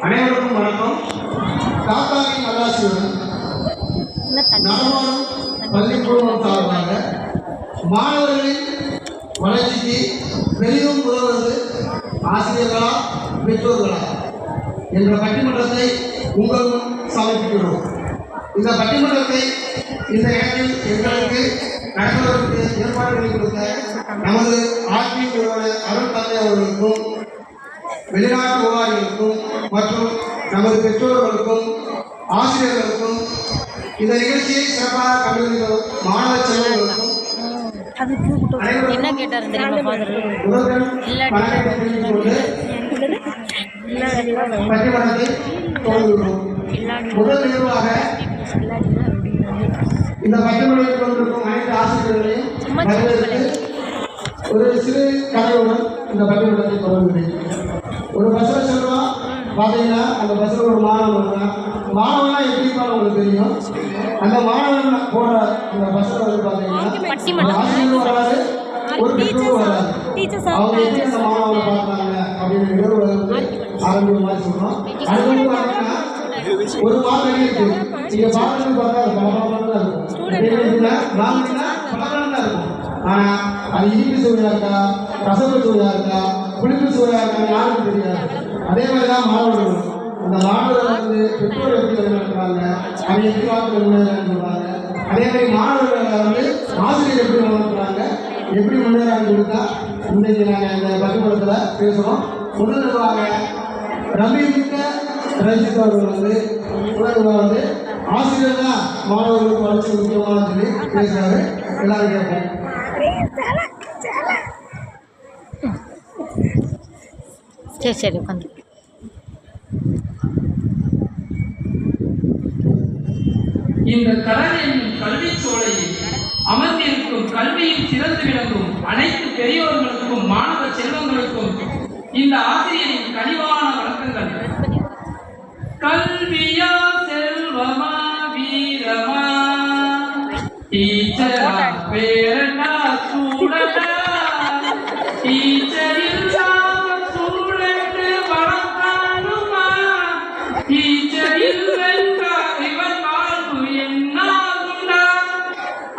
அனைவருக்கும் வணக்கம். தாத்தாவின் நல்லாசியுடன் நடமாடும் பள்ளிக்கூடம் சார்பாக மாணவர்களின் வளர்ச்சிக்கு பெரிதும் உதவுவது ஆசிரியர்களா பெற்றோர்களா என்ற பட்டிமன்றத்தை உங்கள் முன் சமர்ப்பிக்கிறோம். இந்த பட்டிமன்றத்தை இந்த இடத்தில் எங்களுக்கு நடத்துவதற்கு ஏற்பாடுகளை கொடுத்த நமது ஆட்சி நிறுவனர் அருள் தந்தை அவர்களுக்கும் வெளிநாட்டு விவகாரிகளுக்கும் மற்றும் நமது பெற்றோர்களுக்கும் ஆசிரியர்களுக்கும் இந்த நிகழ்ச்சியை சிறப்பாக கண்டுபிடிக்கும் மாணவ செல்வங்களுக்கும் பட்டிமன்றத்தை தொடங்குகிறோம். முதல் நிகழ்வாக இந்த பட்டிமன்றத்தில் கொண்டிருக்கும் அனைத்து ஆசிரியர்களையும் ஒரு சிறு கதையுடன் இந்த பட்டிமன்றத்தை தொடங்குகிறேன். ஒரு பஸ்ஸில் செல்றோம் பார்த்தீங்கன்னா, அந்த பஸ்ஸில் ஒரு மாணவன் வருவான். மாணவனா எப்படி இருப்பான்னு உங்களுக்கு தெரியும். அந்த மாணவன் போகிற அந்த பஸ்ஸில் வந்து பார்த்தீங்கன்னா ஆசிரியர் வராது, ஒரு பெற்றோர் வராது. அவங்க எப்படி அந்த மாணவனை பார்க்குறாங்க அப்படின்னு நிகழ்வு ஆரம்பிக்கிற மாதிரி சொல்கிறோம். அது வந்து பார்த்தீங்கன்னா ஒரு மாதிரி இருக்கு. நீங்க பார்க்கறது பார்த்தா அது பலபலன்னு தான் இருக்கும். வாங்கினா பலபலன்னு தான் இருக்கும். ஆனா அது இனிப்பு சுவையா இருக்கா, ரசப்பு சுவையா இருக்கா, புளிப்பு சுவையா இருக்கா யாருக்கும் தெரியாது. அதே மாதிரிதான் மாணவர்கள். அந்த மாணவர்கள் வந்து பெற்றோர் எப்படி வழிநடத்துறாங்க, அவங்க எப்படி வாழ்க்கை முன்னேறாங்க. அதே மாதிரி மாணவர்களை வந்து ஆசிரியர் எப்படி வளர்க்குறாங்க, எப்படி முன்னேறாங்க கொடுத்தா இன்றைக்கு நாங்கள் இந்த பட்டிமன்றத்தில் பேசுகிறோம். முதல்வாக ரம்மிக்க ரஞ்சித் அவர்கள் வந்து வந்து ஆசிரியர் தான் மாணவர்களுக்கு வளர்ச்சி முக்கியமான சொல்லி பேசுகிறாரு. எல்லாரும் கேட்போம். சரி சரி உட்காந்து. இந்த கடல் என்னும் கல்வி சோலையில் அமர்ந்திருக்கும் கல்வியில் சிறந்து விளங்கும் அனைத்து பெரியோர்களுக்கும் மாணவ செல்வங்களுக்கும் இந்த ஆசிரியரின் கனிவான வணக்கங்கள். கல்வியா செல்வமா வீரமா டீச்சரா பேரண்டா ஸ்டூடண்டா டீச்சர் இல்லாம ஸ்டூடண்ட் வளர்ந்தாலுமா டீச்சர் இல்லைன்றா இவன் வாழ்வு என்னாகுண்டா.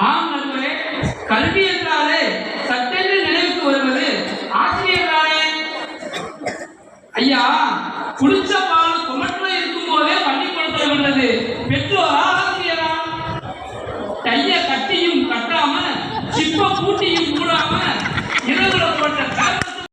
ஆமாம், கல்வி என்றாலே சட்டென்று நினைவுக்கு வருவது ஆசிரியர் தானே. ஐயா, குளிச்ச